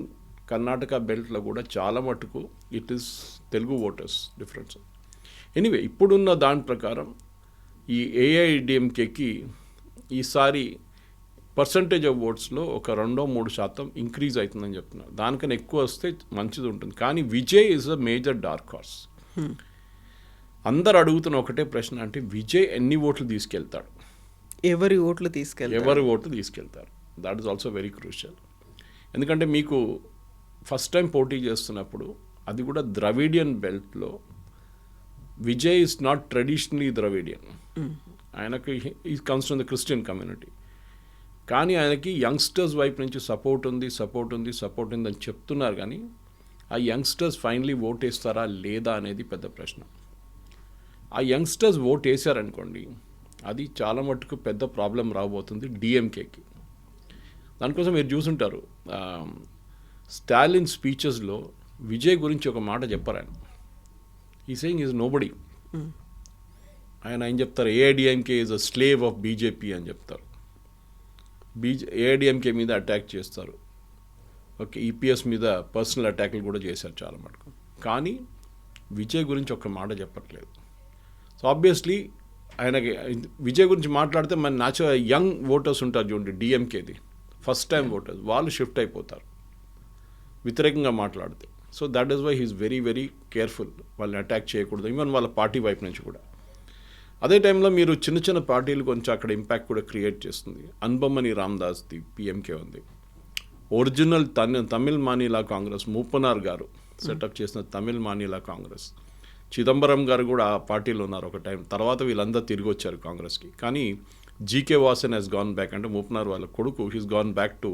Speaker 3: కర్ణాటక బెల్ట్లో కూడా చాలా మటుకు it is Telugu voters difference. Anyway ఇప్పుడున్న దాని ప్రకారం ఈ ఏఐడిఎంకేకి ఈసారి పర్సంటేజ్ ఆఫ్ ఓట్స్లో ఒక 2-3% ఇంక్రీజ్ అవుతుందని చెప్తున్నారు. దానికన్నా ఎక్కువ వస్తే మంచిది ఉంటుంది. కానీ Vijay is a major dark horse. అందరు అడుగుతున్న ఒకటే ప్రశ్న, అంటే విజయ్ ఎన్ని ఓట్లు తీసుకెళ్తాడు,
Speaker 2: ఎవరి ఓట్లు
Speaker 3: తీసుకెళ్తారు. That is also very crucial. ఎందుకంటే మీకు ఫస్ట్ టైం పోటీ చేస్తున్నప్పుడు అది కూడా ద్రవిడియన్ బెల్ట్లో Vijay is not traditionally Dravidian. ఆయనకి he comes from the Christian community. కానీ ఆయనకి యంగ్స్టర్స్ వైపు నుంచి సపోర్ట్ ఉంది అని చెప్తున్నారు. కానీ ఆ యంగ్స్టర్స్ ఫైనలీ ఓట్ వేస్తారా లేదా అనేది పెద్ద ప్రశ్న. ఆ యంగ్స్టర్స్ ఓట్ వేసారనుకోండి, అది చాలా మటుకు పెద్ద ప్రాబ్లం రాబోతుంది డిఎంకేకి. దానికోసం మీరు చూసుంటారు స్టాలిన్ స్పీచెస్లో విజయ్ గురించి ఒక మాట చెప్పారు ఆయన. ఈ సేయింగ్ ఈజ్ నోబడి. ఆయన ఏం చెప్తారు, AIADMK is a slave of BJP అని చెప్తారు. ఏఐడిఎంకే మీద అటాక్ చేస్తారు. ఓకే, ఈపీఎస్ మీద పర్సనల్ అటాక్లు కూడా చేశారు చాలా మటుకు. కానీ విజయ్ గురించి ఒక మాట చెప్పట్లేదు. సో ఆబ్వియస్లీ ఆయనకి విజయ్ గురించి మాట్లాడితే మన న్యాచురల్ యంగ్ ఓటర్స్ ఉంటారు చూడండి, డిఎంకేది ఫస్ట్ టైం ఓటర్స్, వాళ్ళు షిఫ్ట్ అయిపోతారు వ్యతిరేకంగా మాట్లాడితే. So that is why he's very very careful, వాళ్ళని అటాక్ చేయకూడదు, ఈవెన్ వాళ్ళ పార్టీ వైపు నుంచి కూడా. అదే టైంలో మీరు చిన్న చిన్న పార్టీలు కొంచెం అక్కడ ఇంపాక్ట్ కూడా క్రియేట్ చేస్తుంది. అన్బమ్మని రామదాస్ది పిఎంకే ఉంది. ఒరిజినల్ తమిళ్ మానిలా కాంగ్రెస్ మూపనార్ గారు సెటప్ చేసిన తమిళ్ మానిలా కాంగ్రెస్, చిదంబరం గారు కూడా ఆ పార్టీలో ఉన్నారు ఒక టైం. తర్వాత వీళ్ళందరూ తిరిగి వచ్చారు కాంగ్రెస్కి. కానీ GK Vasan has gone back, అంటే మూపనార్ వాళ్ళ కొడుకు he's gone back to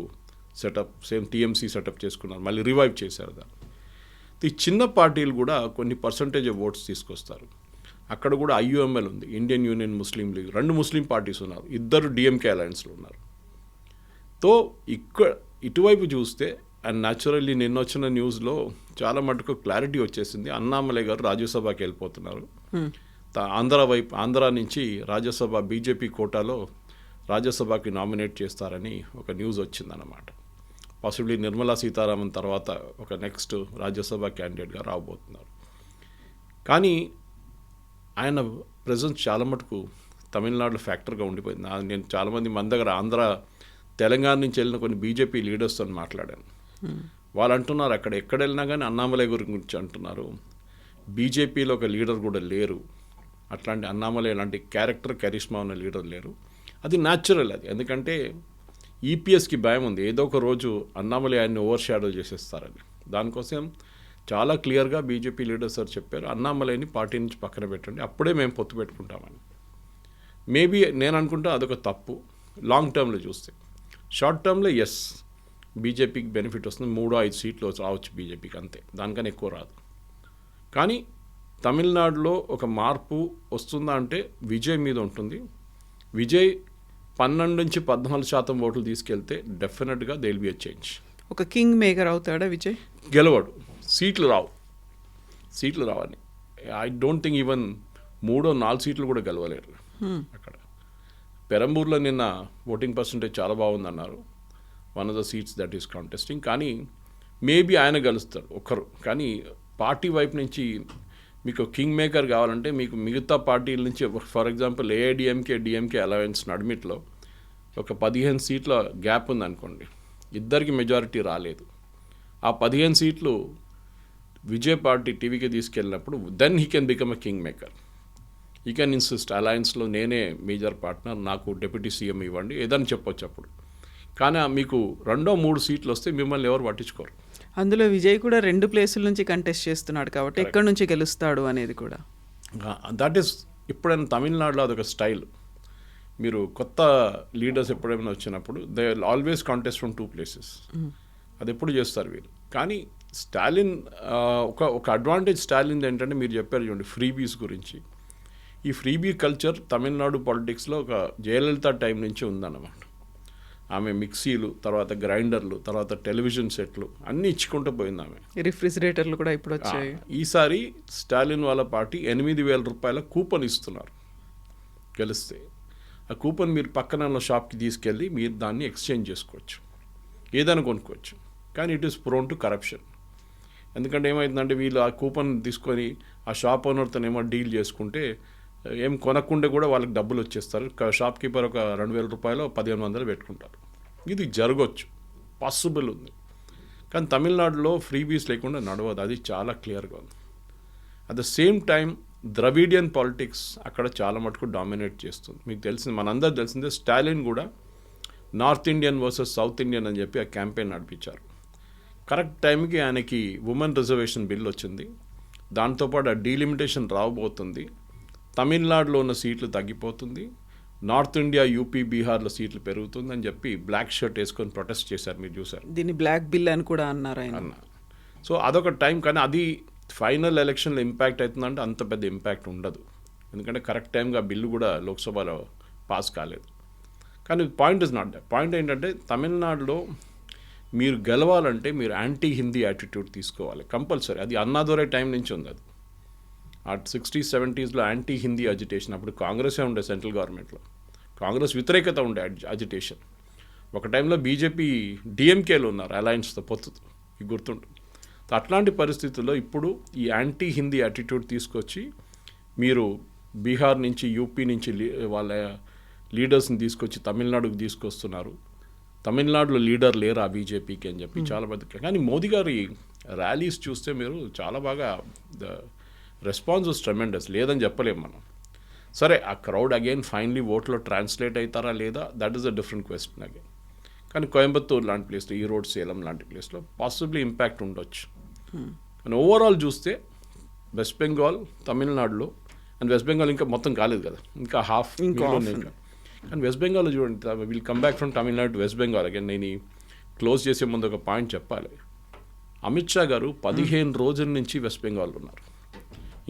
Speaker 3: setup same TMC setup చేసుకున్నారు, మళ్ళీ రివైవ్ చేశారు దాన్ని. ఈ చిన్న పార్టీలు కూడా కొన్ని పర్సంటేజ్ ఆఫ్ ఓట్స్ తీసుకొస్తారు. అక్కడ కూడా ఐయుఎంఎల్ ఉంది, ఇండియన్ యూనియన్ ముస్లిం లీగ్, 2 ముస్లిం పార్టీస్ ఉన్నారు, 2 డిఎంకే అలయన్స్లో ఉన్నారు. తో ఇటువైపు చూస్తే అండ్ న్యాచురల్లీ నిన్న వచ్చిన న్యూస్లో చాలా మటుకు క్లారిటీ వచ్చేసింది. అన్నామలై గారు రాజ్యసభకి వెళ్ళిపోతున్నారు. ఆంధ్ర నుంచి రాజ్యసభ బీజేపీ కోటాలో రాజ్యసభకి నామినేట్ చేస్తారని ఒక న్యూస్ వచ్చిందన్నమాట. పాసిబ్లీ నిర్మలా సీతారామన్ తర్వాత ఒక నెక్స్ట్ రాజ్యసభ క్యాండిడేట్గా రాబోతున్నారు. కానీ ఆయన ప్రెజెన్స్ చాలా మటుకు తమిళనాడులో ఫ్యాక్టర్గా ఉండిపోయింది. నేను చాలామంది మన దగ్గర ఆంధ్ర తెలంగాణ నుంచి వెళ్ళిన కొన్ని బీజేపీ లీడర్స్తో మాట్లాడాను. వాళ్ళు అంటున్నారు అక్కడ ఎక్కడ వెళ్ళినా కానీ అన్నామలై గురించి అంటున్నారు, బీజేపీలో ఒక లీడర్ కూడా లేరు, అట్లాంటి అన్నామలై లాంటి క్యారెక్టర్ కరిష్మా ఉన్న లీడర్ లేరు. అది న్యాచురల్, అది ఎందుకంటే ఈపీఎస్కి భయం ఉంది, ఏదో ఒక రోజు అన్నామలై ఆయన్ని ఓవర్ షాడో చేసేస్తారని. దానికోసం చాలా క్లియర్గా బీజేపీ లీడర్స్ సార్ చెప్పారు, అన్నామలైని పార్టీ నుంచి పక్కన పెట్టండి, అప్పుడే మేము పొత్తు పెట్టుకుంటామని. మేబీ నేను అనుకుంటా అదొక తప్పు లాంగ్ టర్మ్లో చూస్తే. షార్ట్ టర్మ్లో ఎస్ బీజేపీకి బెనిఫిట్ వస్తుంది, 3-5 సీట్లు రావచ్చు బీజేపీకి, అంతే, దానికన్నా ఎక్కువ రాదు. కానీ తమిళనాడులో ఒక మార్పు వస్తుందా అంటే విజయ్ మీద ఉంటుంది. విజయ్ 12-14% ఓట్లు తీసుకెళ్తే డెఫినెట్గా they will be a change.
Speaker 2: ఒక కింగ్ మేకర్ అవుతాడా విజయ్?
Speaker 3: గెలవడు, సీట్లు రావని ఐ డోంట్ థింక్ ఈవెన్ 3-4 సీట్లు కూడా గెలవలేరు అక్కడ. పెరంబూర్లో నిన్న ఓటింగ్ పర్సంటేజ్ చాలా బాగుందన్నారు, one of the seats that is contesting. కానీ మేబీ ఆయన గెలుస్తాడు ఒక్కరు. కానీ పార్టీ వైపు నుంచి మీకు కింగ్ మేకర్ కావాలంటే మీకు మిగతా పార్టీల నుంచి, for example AIADMK DMK alliance నడిమిట్లో ఒక 15 సీట్ల గ్యాప్ ఉందనుకోండి, ఇద్దరికి మెజారిటీ రాలేదు. ఆ 15 సీట్లు విజయ్ పార్టీ టీవీకి తీసుకెళ్ళినప్పుడు then he can become a king maker. You can insist అలయన్స్లో నేనే మేజర్ పార్ట్నర్, నాకు డిప్యూటీ సీఎం ఇవ్వండి ఏదని చెప్పొచ్చు అప్పుడు. కానీ మీకు 2-3 సీట్లు వస్తే మిమ్మల్ని ఎవరు పట్టించుకోరు.
Speaker 2: అందులో విజయ్ కూడా 2 ప్లేసుల నుంచి కంటెస్ట్ చేస్తున్నాడు కాబట్టి ఎక్కడి నుంచి గెలుస్తాడు అనేది కూడా.
Speaker 3: దట్ ఈస్ ఇప్పుడైనా తమిళనాడులో అదొక స్టైల్. మీరు కొత్త లీడర్స్ ఎప్పుడైనా వచ్చినప్పుడు they always contest from 2 places. అది ఎప్పుడు చేస్తారు వీళ్ళు. కానీ స్టాలిన్ ఒక అడ్వాంటేజ్ స్టాలిన్ ఏంటంటే మీరు చెప్పారు చూడండి ఫ్రీబీస్ గురించి. ఈ ఫ్రీబీ కల్చర్ తమిళనాడు పాలిటిక్స్లో ఒక జయలలిత టైం నుంచి ఉందన్నమాట. ఆమె మిక్సీలు, తర్వాత గ్రైండర్లు, తర్వాత టెలివిజన్ సెట్లు అన్నీ ఇచ్చుకుంటూ పోయింది ఆమె.
Speaker 2: రిఫ్రిజిరేటర్లు కూడా ఇప్పుడు వచ్చాయి.
Speaker 3: ఈసారి స్టాలిన్ వాళ్ళ పార్టీ 8,000 రూపాయల కూపన్ ఇస్తున్నారు గెలిస్తే. ఆ కూపన్ మీరు పక్కన ఉన్న షాప్కి తీసుకెళ్ళి మీరు దాన్ని ఎక్స్చేంజ్ చేసుకోవచ్చు, ఏదైనా కొనుక్కోవచ్చు. కానీ it is prone to corruption. ఎందుకంటే ఏమవుతుందంటే వీళ్ళు ఆ కూపన్ తీసుకొని ఆ షాప్ ఓనర్తో ఏమో డీల్ చేసుకుంటే ఏం కొనకుండా కూడా వాళ్ళకి డబ్బులు వచ్చేస్తారు. షాప్ కీపర్ ఒక 2,000 రూపాయలు 1,500 పెట్టుకుంటారు. ఇది జరగవచ్చు, పాసిబుల్ ఉంది. కానీ తమిళనాడులో ఫ్రీబీస్ లేకుండా నడవదు, అది చాలా క్లియర్గా ఉంది. At the same time Dravidian politics అక్కడ చాలా మటుకు డామినేట్ చేస్తుంది. మీకు తెలిసింది, మనందరూ తెలిసిందే, స్టాలిన్ కూడా north Indian versus south Indian అని చెప్పి ఆ క్యాంపెయిన్ నడిపించారు. కరెక్ట్ టైంకి ఆయనకి ఉమెన్ రిజర్వేషన్ బిల్ వచ్చింది. దాంతోపాటు ఆ డీలిమిటేషన్ రాబోతుంది. తమిళనాడులో ఉన్న సీట్లు తగ్గిపోతుంది, నార్త్ ఇండియా, యూపీ, బీహార్లో సీట్లు పెరుగుతుంది అని చెప్పి బ్లాక్ షర్ట్ వేసుకొని ప్రొటెస్ట్ చేశారు, మీరు చూశారు.
Speaker 2: దీన్ని బ్లాక్ బిల్ అని కూడా అన్నారు ఆయన.
Speaker 3: సో అదొక టైం. కానీ అది ఫైనల్ ఎలక్షన్లో ఇంపాక్ట్ అవుతుందంటే అంత పెద్ద ఇంపాక్ట్ ఉండదు. ఎందుకంటే కరెక్ట్ టైంగా బిల్లు కూడా లోక్సభలో పాస్ కాలేదు. కానీ point is not that. Point ఏంటంటే తమిళనాడులో మీరు గెలవాలంటే మీరు యాంటీ హిందీ యాటిట్యూడ్ తీసుకోవాలి కంపల్సరీ. అది అన్నాదొరై టైం నుంచి ఉంది. అది ఆ 60s, 70sలో యాంటీ హిందీ అజిటేషన్. అప్పుడు కాంగ్రెసే ఉండే సెంట్రల్ గవర్నమెంట్లో, కాంగ్రెస్ వ్యతిరేకత ఉండే అజిటేషన్. ఒక టైంలో బీజేపీ డిఎంకేలో ఉన్నారు అలయన్స్తో పొత్తుతో, ఇది గుర్తుంటుంది. అట్లాంటి పరిస్థితుల్లో ఇప్పుడు ఈ యాంటీ హిందీ యాటిట్యూడ్ తీసుకొచ్చి మీరు బీహార్ నుంచి, యూపీ నుంచి వాళ్ళ లీడర్స్ని తీసుకొచ్చి తమిళనాడుకు తీసుకొస్తున్నారు. తమిళనాడులో లీడర్ లేరు ఆ బీజేపీకి అని చెప్పి చాలా పెద్ద. కానీ మోదీ గారి ర్యాలీస్ చూస్తే మీరు చాలా బాగా రెస్పాన్స్ వాస్ ట్రెమెండస్, లేదని చెప్పలేము మనం. సరే ఆ క్రౌడ్ అగైన్ ఫైనలీ ఓట్లో ట్రాన్స్లేట్ అవుతారా లేదా, that is a different question again. కానీ కోయంబత్తూర్ లాంటి ప్లేస్లో, ఈరోడ్, సేలం లాంటి ప్లేస్లో పాసిబ్లీ ఇంపాక్ట్ ఉండొచ్చు. కానీ ఓవరాల్ చూస్తే వెస్ట్ బెంగాల్, తమిళనాడులో, అండ్ వెస్ట్ బెంగాల్ ఇంకా మొత్తం కాలేదు కదా, ఇంకా హాఫ్ ఇంకా. కానీ వెస్ట్ బెంగాల్లో చూడండి, will come back from Tamil Nadu to west Bengal again. నేను క్లోజ్ చేసే ముందు ఒక పాయింట్ చెప్పాలి. అమిత్ షా గారు 15 రోజుల నుంచి వెస్ట్ బెంగాల్ ఉన్నారు,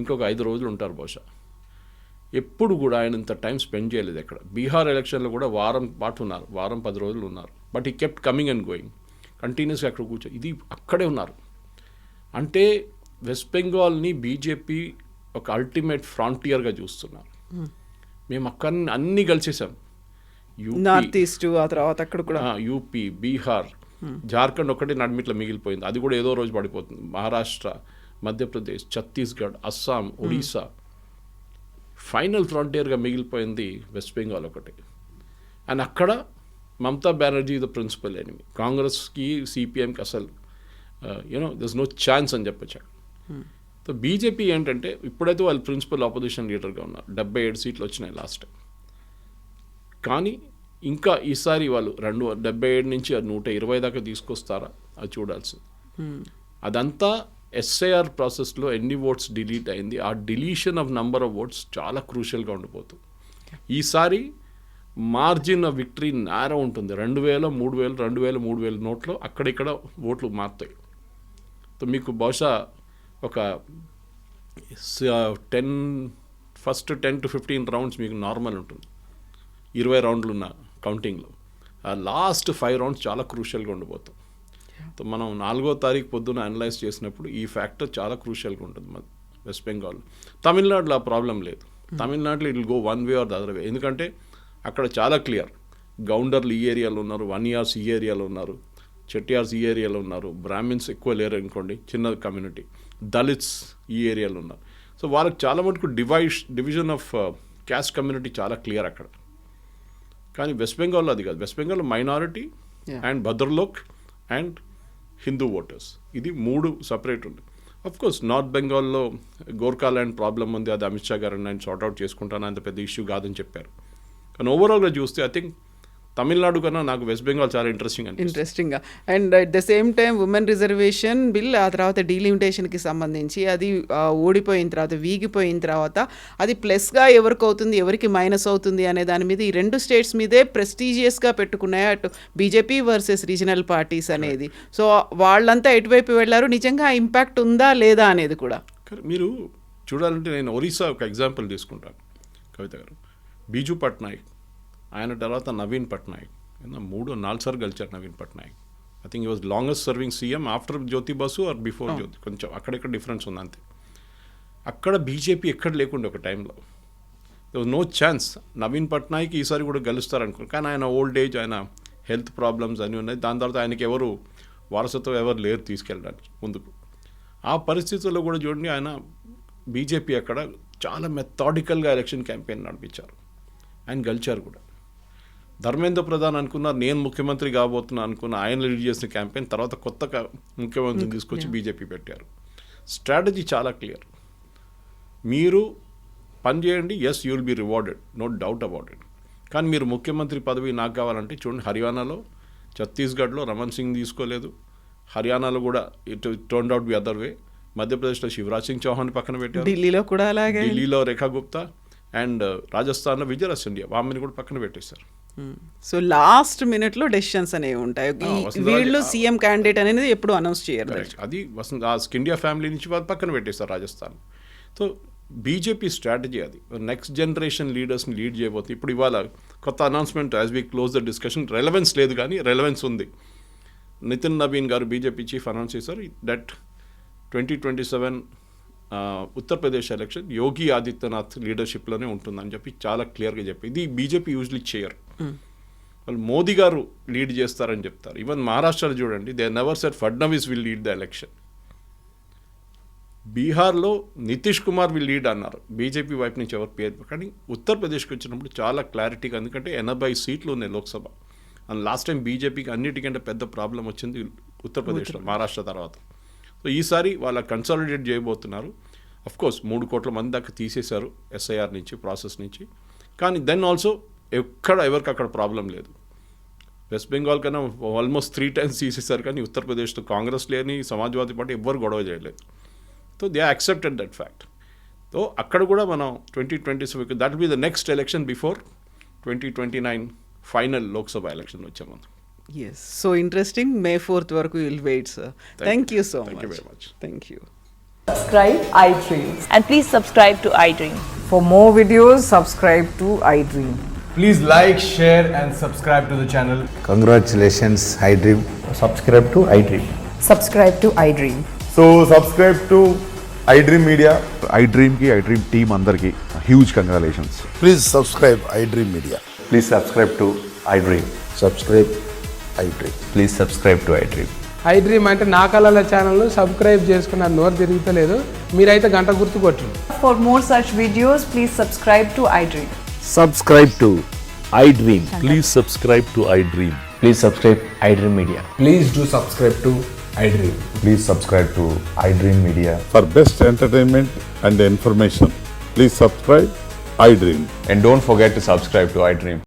Speaker 3: ఇంకొక 5 రోజులు ఉంటారు బహుశా. ఎప్పుడు కూడా ఆయన ఇంత టైం స్పెండ్ చేయలేదు ఎక్కడ. బీహార్ ఎలక్షన్లో కూడా వారం పాటు ఉన్నారు, వారం 10 రోజులు ఉన్నారు. బట్ ఈ కెప్ట్ కమింగ్ అండ్ గోయింగ్ కంటిన్యూస్గా అక్కడ కూర్చో, ఇది అక్కడే ఉన్నారు. అంటే వెస్ట్ బెంగాల్ని బీజేపీ ఒక అల్టిమేట్ ఫ్రాంటియర్గా చూస్తున్నారు. మేము అక్కడ అన్నీ కలిసేసాం,
Speaker 2: నార్త్ ఈస్ట్, ఆ తర్వాత అక్కడ కూడా
Speaker 3: యూపీ, బీహార్, జార్ఖండ్ ఒకటే నడిమిట్లో మిగిలిపోయింది, అది కూడా ఏదో రోజు పడిపోతుంది. మహారాష్ట్ర, మధ్యప్రదేశ్, ఛత్తీస్గఢ్, అస్సాం, ఒడిశా, ఫైనల్ ఫ్రాంటియర్గా మిగిలిపోయింది వెస్ట్ బెంగాల్ ఒకటి. అండ్ అక్కడ Mamata Banerjee the principal enemy. కాంగ్రెస్కి, సిపిఎంకి అసలు యూనో దిస్ నో ఛాన్స్ అని చెప్పచ్చు. సో బీజేపీ ఏంటంటే ఇప్పుడైతే వాళ్ళు ప్రిన్సిపల్ ఆపోజిషన్ లీడర్గా ఉన్నారు, 77 సీట్లు వచ్చినాయి లాస్ట్ టైం. కానీ ఇంకా ఈసారి వాళ్ళు 77 నుంచి 120 దాకా తీసుకొస్తారా అది చూడాల్సింది. అదంతా ఎస్ఐఆర్ ప్రాసెస్లో ఎన్ని ఓట్స్ డిలీట్ అయింది, ఆ deletion of number of votes చాలా క్రూషియల్గా ఉండిపోతుంది. ఈసారి మార్జిన్ ఆఫ్ విక్టరీ నేరో ఉంటుంది. 2,000, 3,000, 2,000, 3,000 నోట్లో అక్కడిక్కడ ఓట్లు మారుతాయి. సో మీకు బహుశా ఒక 10 to 15 రౌండ్స్ మీకు నార్మల్ ఉంటుంది, 20 రౌండ్లు ఉన్న కౌంటింగ్లో. ఆ లాస్ట్ 5 రౌండ్స్ చాలా క్రూషియల్గా ఉండిపోతాం. సో మనం 4వ తారీఖు పొద్దున అనలైజ్ చేసినప్పుడు ఈ ఫ్యాక్టర్ చాలా క్రూషియల్గా ఉంటుంది మన వెస్ట్ బెంగాల్. తమిళనాడులో ఆ ప్రాబ్లం లేదు. తమిళనాడులో it will go one way or the other way. ఎందుకంటే అక్కడ చాలా క్లియర్, గౌండర్లు ఈ ఏరియాలో ఉన్నారు, వనియార్స్ ఈ ఏరియాలో ఉన్నారు, చెట్టియార్స్ ఈ ఏరియాలో ఉన్నారు, బ్రాహ్మిన్స్ ఎక్కువ లేరు అనుకోండి, చిన్న కమ్యూనిటీ, దళిత్స్ ఈ ఏరియాలో ఉన్నారు. సో వాళ్ళకి చాలా మటుకు డివిజన్ ఆఫ్ క్యాస్ట్ కమ్యూనిటీ చాలా క్లియర్ అక్కడ. కానీ వెస్ట్ బెంగాల్లో అది కాదు. వెస్ట్ బెంగాల్లో minority and bhadralok and Hindu voters, ఇది 3 సపరేట్ ఉంది. అఫ్ కోర్స్ నార్త్ బెంగాల్లో గోర్ఖాల్యాండ్ ప్రాబ్లం ఉంది, అది అమిత్ షా గారు నేను సార్ట్అవుట్ చేసుకుంటాను, అంత పెద్ద ఇష్యూ కాదని చెప్పారు. కానీ ఓవరాల్గా చూస్తే ఐ థింక్ తమిళనాడు కన్నా నాకు వెస్ట్ బెంగాల్ చాలా
Speaker 2: ఇంట్రెస్టింగ్గా. And at the same time women reservation bill, ఆ తర్వాత డీలిమిటేషన్కి సంబంధించి అది ఓడిపోయిన తర్వాత, వీగిపోయిన తర్వాత అది ప్లస్గా ఎవరికి అవుతుంది, ఎవరికి మైనస్ అవుతుంది అనే దాని మీద ఈ రెండు స్టేట్స్ మీదే ప్రెస్టీజియస్గా పెట్టుకున్నాయి అటు బీజేపీ వర్సెస్ రీజనల్ పార్టీస్ అనేది. సో వాళ్ళంతా ఎటువైపు వెళ్ళారు, నిజంగా ఇంపాక్ట్ ఉందా లేదా అనేది కూడా.
Speaker 3: మీరు చూడాలంటే నేను ఒరిస్సా ఒక ఎగ్జాంపుల్ తీసుకుంటాను కవిత గారు. బీజు పట్నాయక్, ఆయన తర్వాత నవీన్ పట్నాయక్, 3-4 సార్లు గెలిచారు Naveen Patnaik. I think he was longest serving CM after Jyoti Basu or before Jyoti, కొంచెం అక్కడెక్కడ డిఫరెన్స్ ఉంది అంతే. అక్కడ బీజేపీ ఎక్కడ లేకుండే ఒక టైంలో, they was no chance Naveen Patnaik ఈసారి కూడా గెలుస్తారనుకున్నారు. కానీ ఆయన ఓల్డ్ ఏజ్, ఆయన హెల్త్ ప్రాబ్లమ్స్ అన్నీ ఉన్నాయి. దాని తర్వాత ఆయనకి ఎవరు వారసత్వం ఎవరు లేరు తీసుకెళ్ళడానికి ముందుకు. ఆ పరిస్థితుల్లో కూడా చూడండి, ఆయన బీజేపీ అక్కడ చాలా మెథాడికల్గా ఎలక్షన్ క్యాంపెయిన్ నడిపించారు, ఆయన గెలిచారు కూడా. ధర్మేంద్ర ప్రధాన్ అనుకున్నారు నేను ముఖ్యమంత్రి కాబోతున్నా అనుకున్న, ఆయన లీడ్ చేసిన క్యాంపెయిన్ తర్వాత కొత్త ముఖ్యమంత్రిని తీసుకొచ్చి బీజేపీ పెట్టారు. స్ట్రాటజీ చాలా క్లియర్, మీరు పని చేయండి, yes you will be rewarded, no doubt about it. కానీ మీరు ముఖ్యమంత్రి పదవి నాకు కావాలంటే చూడండి, హర్యానాలో, ఛత్తీస్గఢ్లో రమణ్ సింగ్ తీసుకోలేదు, హర్యానాలో కూడా it turned out be other way. మధ్యప్రదేశ్లో శివరాజ్ సింగ్ చౌహాన్ పక్కన పెట్టారు,
Speaker 2: ఢిల్లీలో కూడా అలాగే,
Speaker 3: ఢిల్లీలో రేఖా గుప్తా, అండ్ రాజస్థాన్లో విజయరాజ్ సింధియా, ఆమెను కూడా పక్కన పెట్టేశారు.
Speaker 2: సో లాస్ట్ మినిట్లో డెసిషన్స్ అనేవి ఉంటాయి, వీళ్ళు సీఎం క్యాండిడేట్ అనేది ఎప్పుడు అనౌన్స్ చేయరు.
Speaker 3: అది ఇండియా ఫ్యామిలీ నుంచి వాళ్ళు పక్కన పెట్టేస్తారు రాజస్థాన్. సో బీజేపీ స్ట్రాటజీ అది, నెక్స్ట్ జనరేషన్ లీడర్స్ని లీడ్ చేయబోతుంది. ఇప్పుడు ఇవాళ కొత్త announcement, as we close the discussion, relevance లేదు కానీ రెలవెన్స్ ఉంది. నితిన్ నవీన్ గారు బీజేపీ చీఫ్ అనౌన్స్ చేశారు దట్ 2027 ఉత్తరప్రదేశ్ ఎలక్షన్ యోగి ఆదిత్యనాథ్ లీడర్షిప్లోనే ఉంటుందని చెప్పి చాలా క్లియర్గా చెప్పి, ఇది బీజేపీ యూజువల్లీ చేయరు, వాళ్ళు మోదీ గారు లీడ్ చేస్తారని చెప్తారు. ఈవెన్ మహారాష్ట్రలో చూడండి, they never said Fadnavis will lead the election. బీహార్లో నితీష్ కుమార్ విల్ లీడ్ అన్నారు, బీజేపీ వైపు నుంచి ఎవరు పేరు. కానీ ఉత్తరప్రదేశ్కి వచ్చినప్పుడు చాలా క్లారిటీగా, ఎందుకంటే 80 సీట్లు ఉన్నాయి లోక్సభ. అండ్ లాస్ట్ టైం బీజేపీకి అన్నిటికంటే పెద్ద ప్రాబ్లం వచ్చింది ఉత్తరప్రదేశ్లో, మహారాష్ట్ర తర్వాత. సో ఈసారి వాళ్ళ కన్సాలిడేట్ చేయబోతున్నారు. అఫ్కోర్స్ 3 కోట్ల మంది దాకా తీసేశారు ఎస్ఐఆర్ నుంచి, ప్రాసెస్ నుంచి. కానీ దెన్ ఆల్సో ఎవరికి అక్కడ ప్రాబ్లం లేదు. వెస్ట్ బెంగాల్ కన్నా ఆల్మోస్ట్ 3 times తీసేశారు, కానీ ఉత్తరప్రదేశ్లో కాంగ్రెస్ లేని, సమాజ్వాదీ పార్టీ ఎవ్వరు గొడవ చేయలేదు. So they accepted that fact. So అక్కడ కూడా మనం 2027 that will be the next election before 2029 final Lok Sabha election వచ్చాము.
Speaker 2: Yes, so interesting. May 4th వరకు we'll wait, sir. Thank you so much.
Speaker 3: Thank you very much.
Speaker 2: Thank you.
Speaker 4: Subscribe iDream.
Speaker 5: And please subscribe to iDream.
Speaker 4: For more videos, subscribe to iDream.
Speaker 6: Please like, share and subscribe to the channel.
Speaker 7: Congratulations, iDream.
Speaker 6: Subscribe to iDream.
Speaker 4: Subscribe to iDream.
Speaker 8: So subscribe to iDream Media. iDream ki iDream team andarki huge congratulations.
Speaker 7: Please subscribe iDream Media.
Speaker 6: Please subscribe to iDream.
Speaker 7: Subscribe iDream.
Speaker 6: Please subscribe to iDream.
Speaker 9: iDream అంటే నా కళల ఛానల్ను subscribe చేసుకున్న నోరు తిరుగుతలేదు, మీరైతే గంట గుర్తు కొట్టండి.
Speaker 4: For more such videos, please subscribe to iDream.
Speaker 10: Subscribe to iDream. Please subscribe to iDream.
Speaker 6: Please subscribe iDream Media. Please do subscribe to iDream.
Speaker 8: Please subscribe to iDream Media. For best entertainment and information, please subscribe iDream.
Speaker 6: And don't forget to subscribe to iDream.